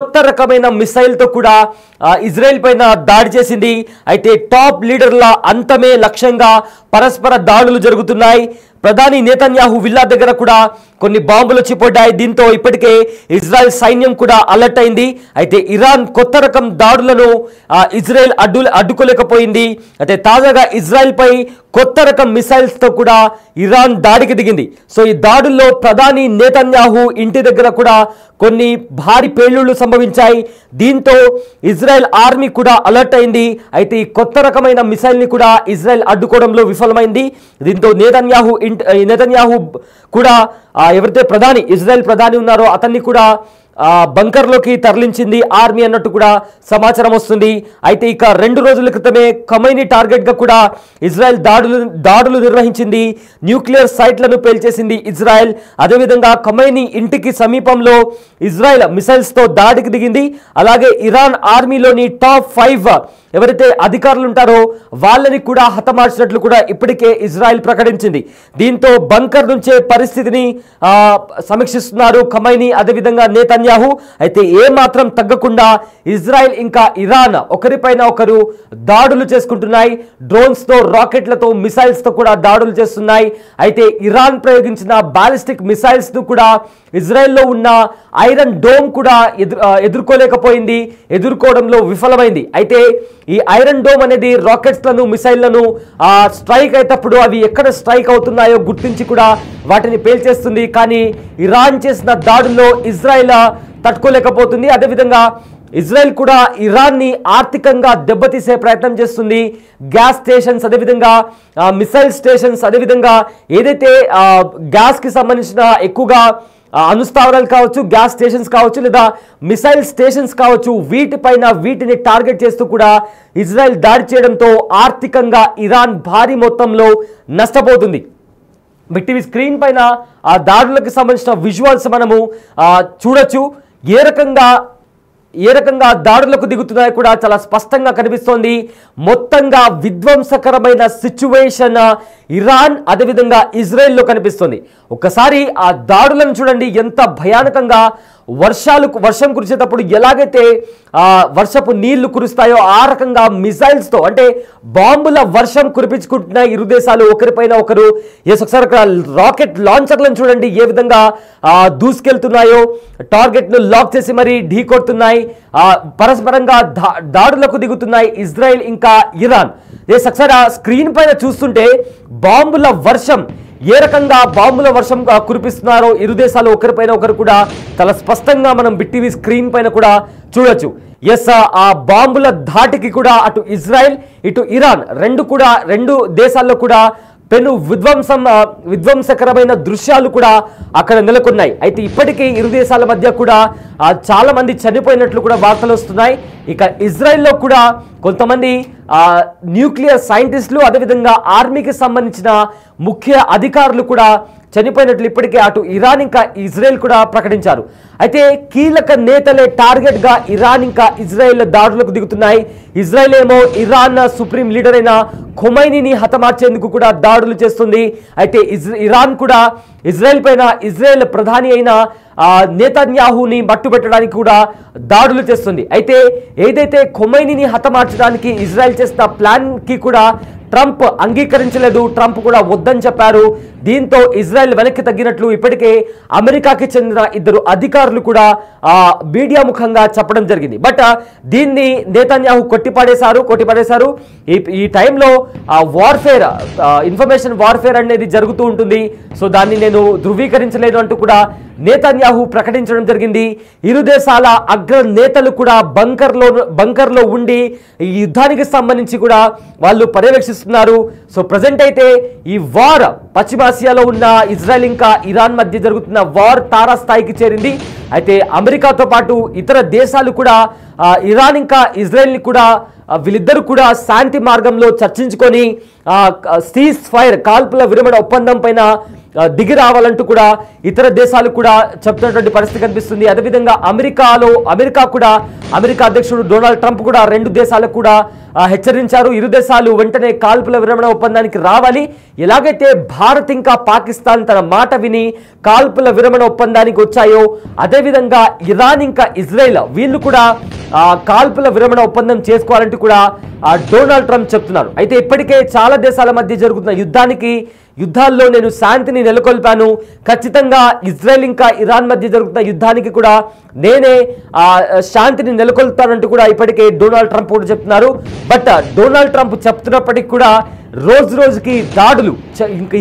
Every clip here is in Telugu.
కొత్త రకమైన మిసైల్ తో కూడా ఇజ్రాయెల్ పైన దాడి చేసింది. అయితే టాప్ లీడర్ల అంతమే లక్ష్యంగా పరస్పర దాడులు జరుగుతున్నాయి. ప్రధాని నేతన్యాహు విల్లా దగ్గర కూడా కొన్ని బాంబులు చిపడ్డాయి. దీంతో ఇప్పటికే ఇజ్రాయెల్ సైన్యం కూడా అలర్ట్ అయింది. అయితే ఇరాన్ కొత్త రకం దాడులను ఇజ్రాయెల్ అడ్డుకోలేకపోయింది. అయితే తాజాగా ఇజ్రాయెల్ పై కొత్త రకం మిసైల్స్ తో కూడా ఇరాన్ దాడికి దిగింది. సో ఈ దాడుల్లో ప్రధాని నేతన్యాహు ఇంటి దగ్గర కూడా కొన్ని భారీ పేలుళ్లు సంభవించాయి. దీంతో ఇజ్రాయెల్ ఆర్మీ కూడా అలర్ట్ అయింది. అయితే ఈ కొత్త రకమైన మిసైల్ ని కూడా ఇజ్రాయెల్ అడ్డుకోవడంలో విఫలమైంది. దీంతో నేతన్యాహు కూడా ఎవరైతే ఇజ్రాయెల్ ప్రధాని ఉన్నారో అతన్ని కూడా బంకర్లోకి తరలించింది ఆర్మీ అన్నట్టు కూడా సమాచారం వస్తుంది. అయితే ఇక 2 రోజుల క్రితమే ఖమైనీ టార్గెట్గా కూడా ఇజ్రాయెల్ దాడులు నిర్వహించింది. న్యూక్లియర్ సైట్లను పేల్చేసింది ఇజ్రాయెల్. అదేవిధంగా ఖమైనీ ఇంటికి సమీపంలో ఇజ్రాయెల్ మిసైల్స్తో దాడికి దిగింది. అలాగే ఇరాన్ ఆర్మీలోని టాప్ 5 ఎవరైతే అధికారులు ఉంటారో వాళ్ళని కూడా హతమార్చినట్లు కూడా ఇప్పటికే ఇజ్రాయెల్ ప్రకటించింది. దీంతో బంకర్ నుంచే పరిస్థితిని సమీక్షిస్తున్నారు ఖమైనీ అదేవిధంగా నేతన్యాహు. అయితే ఏమాత్రం తగ్గకుండా ఇజ్రాయెల్ ఇంకా ఇరాన్ ఒకరిపైన ఒకరు దాడులు చేసుకుంటున్నాయి. డ్రోన్స్తో రాకెట్లతో మిసైల్స్తో కూడా దాడులు చేస్తున్నాయి. అయితే ఇరాన్ ప్రయోగించిన బాలిస్టిక్ మిసైల్స్ను కూడా ఇజ్రాయెల్లో ఉన్న ఐరన్ డోమ్ కూడా ఎదుర్కోవడంలో విఫలమైంది. అయితే ఈ ఐరన్ డోమ్ అనేది రాకెట్స్లను మిసైళ్లను స్ట్రైక్ అయినప్పుడు అవి ఎక్కడ స్ట్రైక్ అవుతున్నాయో గుర్తించి కూడా వాటిని పేల్చేస్తుంది. కానీ ఇరాన్ చేసిన దాడుల్లో ఇజ్రాయెల్ తట్టుకోలేకపోతుంది. అదేవిధంగా ఇజ్రాయెల్ కూడా ఇరాన్ని ఆర్థికంగా దెబ్బతీసే ప్రయత్నం చేస్తుంది. గ్యాస్ స్టేషన్స్ అదేవిధంగా మిసైల్ స్టేషన్స్ అదేవిధంగా ఏదైతే గ్యాస్కి సంబంధించిన ఎక్కువగా అనుస్థావరాలు కావచ్చు, గ్యాస్ స్టేషన్స్ కావచ్చు, లేదా మిసైల్ స్టేషన్స్ కావచ్చు, వీటిని టార్గెట్ చేస్తూ కూడా ఇజ్రాయెల్ దాడి చేయడంతో ఆర్థికంగా ఇరాన్ భారీ మొత్తంలో నష్టపోతుంది. బిగ్ స్క్రీన్ పైన ఆ దాడులకు సంబంధించిన విజువల్స్ మనము చూడొచ్చు. ఏ రకంగా దాడులకు దిగుతున్నాయో కూడా చాలా స్పష్టంగా కనిపిస్తోంది. మొత్తంగా విధ్వంసకరమైన సిచ్యువేషన్ ఇరాన్ అదేవిధంగా ఇజ్రాయెల్లో కనిపిస్తుంది. ఒక్కసారి ఆ దాడులను చూడండి, ఎంత భయానకంగా వర్షం కురిసేటప్పుడు ఎలాగైతే వర్షపు నీళ్లు కురుస్తాయో ఆ రకంగా మిసైల్స్తో అంటే బాంబుల వర్షం కురిపించుకుంటున్న ఇరు దేశాలు ఒకరిపైన ఒకరు. ఒకసారి రాకెట్ లాంచర్లను చూడండి ఏ విధంగా దూసుకెళ్తున్నాయో, టార్గెట్ను లాక్ చేసి మరీ ఢీ కొడుతున్నాయి. పరస్పరంగా దాడులకు దిగుతున్నాయి ఇజ్రాయెల్ ఇంకా ఇరాన్. ఒకసారి ఆ స్క్రీన్ పైన చూస్తుంటే బాంబుల వర్షం ఏ రకంగా బాంబుల వర్షం కురిపిస్తున్నారో ఇరు దేశాలు ఒకరిపైన ఒకరు కూడా చాలా స్పష్టంగా మనం బిగ్ టీవీ స్క్రీన్ పైన కూడా చూడొచ్చు. ఆ బాంబుల ధాటికి కూడా అటు ఇజ్రాయెల్ ఇటు ఇరాన్ రెండు దేశాల్లో కూడా పెను విధ్వంసకరమైన దృశ్యాలు కూడా అక్కడ నెలకొన్నాయి. అయితే ఇప్పటికీ ఇరు దేశాల మధ్య కూడా చాలా మంది చనిపోయినట్లు కూడా వార్తలు వస్తున్నాయి. ఇక ఇజ్రాయెల్లో కూడా కొంతమంది న్యూక్లియర్ సైంటిస్టులు అదేవిధంగా ఆర్మీకి సంబంధించిన ముఖ్య అధికారులు కూడా చనిపోయినట్లు ఇప్పటికే అటు ఇరాన్ ఇంకా ఇజ్రాయెల్ కూడా ప్రకటించారు. అయితే కీలక నేతలే టార్గెట్గా ఇరాన్ ఇంకా ఇజ్రాయెల్ దాడులకు దిగుతున్నాయి. ఇజ్రాయెల్ ఏమో ఇరాన్ సుప్రీం లీడర్ అయిన ఖొమైనీని హతమార్చేందుకు కూడా దాడులు చేస్తుంది. అయితే ఇరాన్ కూడా ఇజ్రాయెల్ ప్రధాని అయిన నేతన్యాహుని మట్టుబెట్టడానికి కూడా దాడులు చేస్తుంది. అయితే ఏదైతే ఖొమైనీని హతమార్చడానికి ఇజ్రాయెల్ చేసిన ప్లాన్కి కూడా ట్రంప్ అంగీకరించలేదు. ట్రంప్ కూడా వద్దని చెప్పారు. దీంతో ఇజ్రాయెల్ వెనక్కి తగ్గినట్లు ఇప్పటికే అమెరికాకి చెందిన 2 అధికారులు కూడా మీడియా ముఖంగా చెప్పడం జరిగింది. బట్ దీన్ని నేతన్యాహు కొట్టిపడేశారు. ఈ టైంలో ఇన్ఫర్మేషన్ వార్ఫేర్ అనేది జరుగుతూ ఉంటుంది. సో దాన్ని నేను ధృవీకరించలేను అంటూ కూడా నేతన్యాహు ప్రకటించడం జరిగింది. ఇరు దేశాల అగ్ర నేతలు కూడా బంకర్లో ఉండి ఈ యుద్ధానికి సంబంధించి కూడా వాళ్ళు పర్యవేక్షిస్తున్నారు. సో ప్రజెంట్ అయితే ఈ వార్ పశ్చిమాసియాలో ఉన్న ఇజ్రాయెల్ ఇంకా ఇరాన్ మధ్య జరుగుతున్న వార్ తారాస్థాయికి చేరింది. అయితే అమెరికాతో పాటు ఇతర దేశాలు కూడా ఇరాన్ ఇంకా ఇజ్రాయెల్ని కూడా వీళ్ళిద్దరూ కూడా శాంతి మార్గంలో చర్చించుకొని సీజ్ ఫైర్ కాల్పుల విరమణ ఒప్పందం పైన దిగి రావాలంటూ కూడా ఇతర దేశాలు కూడా చెప్తున్నటువంటి పరిస్థితి కనిపిస్తుంది. అదేవిధంగా అమెరికా అధ్యక్షుడు డొనాల్డ్ ట్రంప్ కూడా రెండు దేశాలకు కూడా హెచ్చరించారు. ఇరు దేశాలు వెంటనే కాల్పుల విరమణ ఒప్పందానికి రావాలి. ఎలాగైతే భారత్ ఇంకా పాకిస్తాన్ తన మాట విని కాల్పుల విరమణ ఒప్పందానికి వచ్చాయో అదేవిధంగా ఇరాన్ ఇంకా ఇజ్రాయెల్ వీళ్ళు కూడా కాల్పుల విరమణ ఒప్పందం చేసుకోవాలంటూ కూడా డొనాల్డ్ ట్రంప్ చెప్తున్నారు. అయితే ఇప్పటికే చాలా దేశాల మధ్య జరుగుతున్న యుద్ధాల్లో నేను శాంతిని నెలకొల్పాను, ఖచ్చితంగా ఇజ్రాయెల్ ఇంకా ఇరాన్ మధ్య జరుగుతున్న యుద్ధానికి కూడా నేనే శాంతిని నెలకొల్పుతానంటూ కూడా ఇప్పటికే డొనాల్డ్ ట్రంప్ కూడా చెప్తున్నారు. బట్ డొనాల్డ్ ట్రంప్ చెప్తున్నప్పటికీ కూడా రోజు రోజుకి దాడులు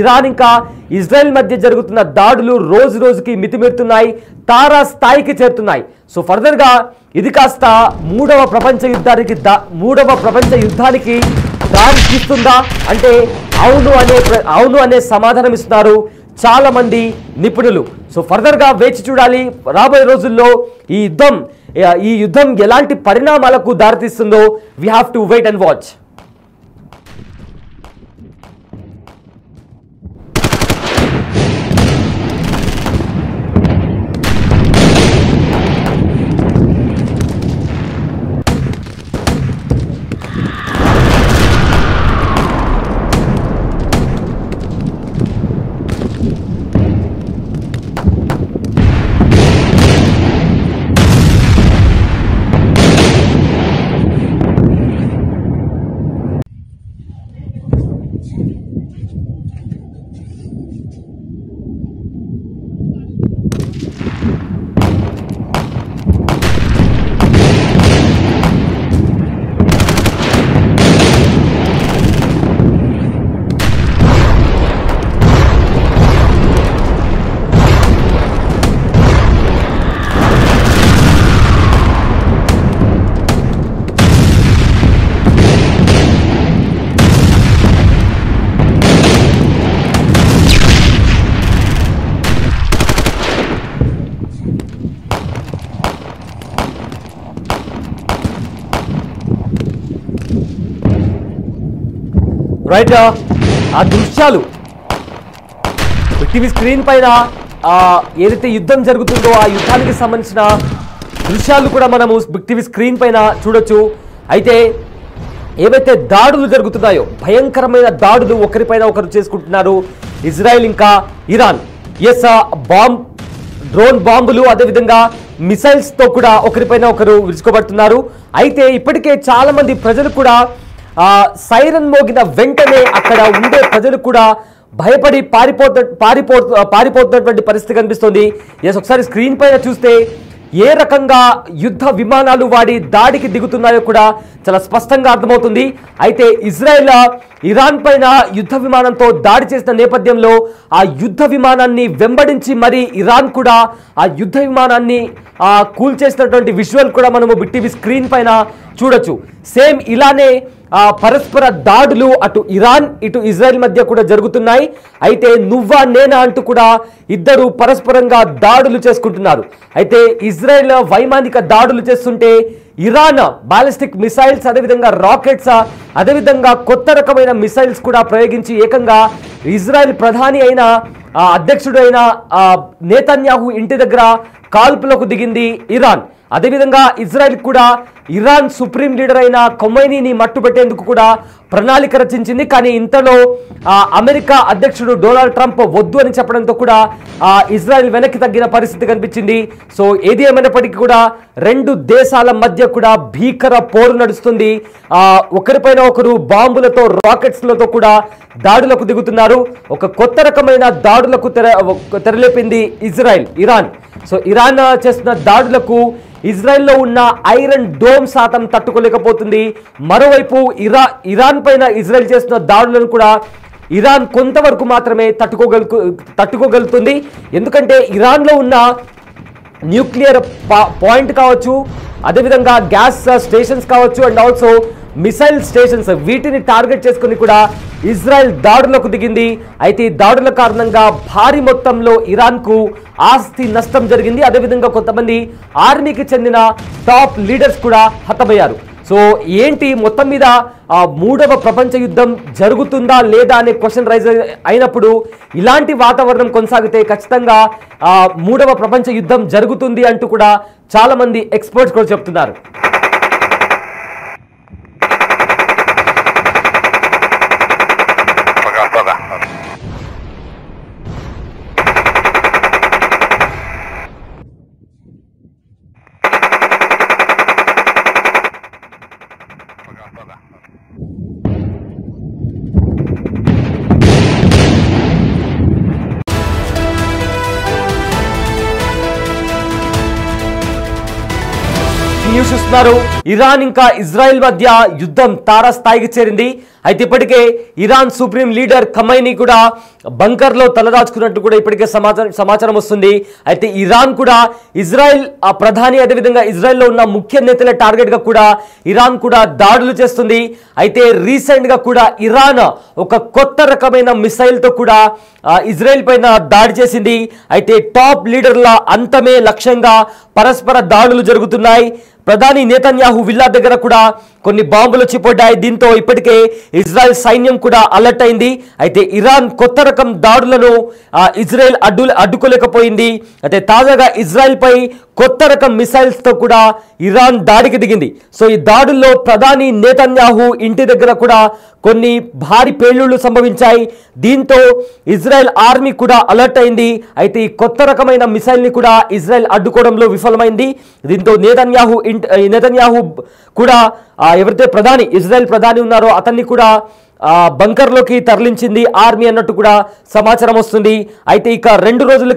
ఇరాన్ ఇంకా ఇజ్రాయెల్ మధ్య జరుగుతున్న దాడులు రోజు రోజుకి మితిమీరుతున్నాయి, తారా స్థాయికి చేరుతున్నాయి. సో ఫర్దర్గా ఇది కాస్త మూడవ ప్రపంచ యుద్ధానికి దారి తీస్తుందా అంటే అవును అనే సమాధానం ఇస్తున్నారు చాలా మంది నిపుణులు. సో ఫర్దర్గా వేచి చూడాలి రాబోయే రోజుల్లో ఈ యుద్ధం ఎలాంటి పరిణామాలకు దారితీస్తుందో. We have to wait and watch. Right, ఆ దృశ్యాలు టీవీ స్క్రీన్ పైన ఏదైతే యుద్ధం జరుగుతుందో ఆ యుద్ధానికి సంబంధించిన దృశ్యాలు కూడా మనము బిగ్ టీవీ స్క్రీన్ పైన చూడొచ్చు. అయితే ఏవైతే దాడులు జరుగుతున్నాయో భయంకరమైన దాడులు ఒకరిపైన ఒకరు చేసుకుంటున్నారు ఇజ్రాయెల్ ఇంకా ఇరాన్. డ్రోన్ బాంబులు అదేవిధంగా మిసైల్స్ తో కూడా ఒకరిపైన ఒకరు విరుచుకోబడుతున్నారు. అయితే ఇప్పటికే చాలా మంది ప్రజలు కూడా సైరన్ మోగిన వెంటనే అక్కడ ఉండే ప్రజలు కూడా భయపడి పారిపోతున్నటువంటి పరిస్థితి కనిపిస్తుంది. ఒకసారి స్క్రీన్ పైన చూస్తే ఏ రకంగా యుద్ధ విమానాలు వాడి దాడికి దిగుతున్నాయో కూడా చాలా స్పష్టంగా అర్థమవుతుంది. అయితే ఇజ్రాయెల్ ఇరాన్ పైన యుద్ధ విమానంతో దాడి చేసిన నేపథ్యంలో ఆ యుద్ధ విమానాన్ని వెంబడించి మరి ఇరాన్ కూడా ఆ యుద్ధ విమానాన్ని కూల్చేసినటువంటి విజువల్ కూడా మనము బిగ్ టీవీ స్క్రీన్ పైన చూడొచ్చు. సేమ్ ఇలానే పరస్పర దాడులు అటు ఇరాన్ ఇటు ఇజ్రాయెల్ మధ్య కూడా జరుగుతున్నాయి. అయితే నువ్వా నేనా అంటూ కూడా ఇద్దరు పరస్పరంగా దాడులు చేసుకుంటున్నారు. అయితే ఇజ్రాయెల్ వైమానిక దాడులు చేస్తుంటే ఇరాన్ బాలిస్టిక్ మిసైల్స్ అదేవిధంగా రాకెట్స్ అదేవిధంగా కొత్త రకమైన మిసైల్స్ కూడా ప్రయోగించి ఏకంగా ఇజ్రాయెల్ ప్రధాని అయిన అధ్యక్షుడైన నేతన్యాహు ఇంటి దగ్గర కాల్పులకు దిగింది ఇరాన్. అదేవిధంగా ఇజ్రాయెల్ కూడా ఇరాన్ సుప్రీం లీడర్ అయిన ఖొమైనీని మట్టుబెట్టేందుకు కూడా ప్రణాళిక రచించింది. కానీ ఇంతలో అమెరికా అధ్యక్షుడు డొనాల్డ్ ట్రంప్ వద్దు అని చెప్పడంతో కూడా ఇజ్రాయెల్ వెనక్కి తగ్గిన పరిస్థితి కనిపించింది. సో ఏది ఏమైనప్పటికీ కూడా రెండు దేశాల మధ్య కూడా భీకర పోరు నడుస్తుంది. ఒకరిపైన ఒకరు బాంబులతో రాకెట్స్లతో కూడా దాడులకు దిగుతున్నారు. ఒక కొత్త రకమైన దాడులకు తెరలేపింది ఇరాన్. సో ఇరాన్ చేస్తున్న దాడులకు ఇజ్రాయెల్లో ఉన్న ఐరన్ డోమ్ శాతం తట్టుకోలేకపోతుంది. మరోవైపు ఇరాన్ పైన ఇజ్రాయెల్ చేస్తున్న దాడులను కూడా ఇరాన్ కొంతవరకు మాత్రమే తట్టుకోగలుగుతుంది. ఎందుకంటే ఇరాన్లో ఉన్న న్యూక్లియర్ పాయింట్ కావచ్చు అదేవిధంగా గ్యాస్ స్టేషన్స్ కావచ్చు అండ్ ఆల్సో మిసైల్ స్టేషన్స్ వీటిని టార్గెట్ చేసుకుని కూడా ఇజ్రాయెల్ దాడులకు దిగింది. అయితే ఈ దాడుల కారణంగా భారీ మొత్తంలో ఇరాన్కు ఆస్తి నష్టం జరిగింది. అదేవిధంగా కొంతమంది ఆర్మీకి చెందిన టాప్ లీడర్స్ కూడా హతమయ్యారు. సో ఏంటి మొత్తం మీద మూడవ ప్రపంచ యుద్ధం జరుగుతుందా లేదా అనే క్వశ్చన్ రైజ్ అయినప్పుడు ఇలాంటి వాతావరణం కొనసాగితే ఖచ్చితంగా మూడవ ప్రపంచ యుద్ధం జరుగుతుంది అంటూ కూడా చాలా మంది ఎక్స్పర్ట్స్ కూడా చెప్తున్నారు. న్యూస్ చూస్తున్నారు. ఇరాన్ ఇంకా ఇజ్రాయెల్ మధ్య యుద్ధం తారాస్థాయికి చేరింది. అయితే ఇప్పటికే ఇరాన్ సుప్రీం లీడర్ ఖమైనీ కూడా బంకర్లో తలదాచుకున్నట్టు కూడా ఇప్పటికే సమాచారం వస్తుంది. అయితే ఇరాన్ కూడా ఇజ్రాయెల్ ప్రధాని అదేవిధంగా ఇజ్రాయెల్లో ఉన్న ముఖ్య నేతల టార్గెట్గా కూడా ఇరాన్ కూడా దాడులు చేస్తుంది. అయితే రీసెంట్గా కూడా ఇరాన్ ఒక కొత్త రకమైన మిసైల్తో కూడా ఇజ్రాయెల్ పైన దాడి చేసింది. అయితే టాప్ లీడర్ల అంతమే లక్ష్యంగా పరస్పర దాడులు జరుగుతున్నాయి. ప్రధాని నేతన్యాహు విల్లా దగ్గర కూడా కొన్ని బాంబులు వచ్చి పడ్డాయి. దీంతో ఇప్పటికే ఇజ్రాయెల్ సైన్యం కూడా అలర్ట్ అయింది. అయితే ఇరాన్ కొత్త రకం దాడులను ఇజ్రాయెల్ అడ్డుకోలేకపోయింది. అయితే తాజాగా ఇజ్రాయెల్ పై కొత్త రకం మిసైల్స్ తో కూడా ఇరాన్ దాడికి దిగింది. సో ఈ దాడుల్లో ప్రధాని నేతన్యాహు ఇంటి దగ్గర కూడా కొన్ని భారీ పేలుళ్లు సంభవించాయి. దీంతో ఇజ్రాయెల్ ఆర్మీ కూడా అలర్ట్ అయింది. అయితే ఈ కొత్త రకమైన మిసైల్ ని కూడా ఇజ్రాయెల్ అడ్డుకోవడంలో విఫలమైంది. దీంతో నేతన్యాహు కూడా ఎవరైతే ఇజ్రాయెల్ ప్రధాని ఉన్నారో అతన్ని కూడా బంకర్లోకి తరలించింది ఆర్మీ అన్నట్టు కూడా సమాచారం వస్తుంది. అయితే ఇక 2 రోజులు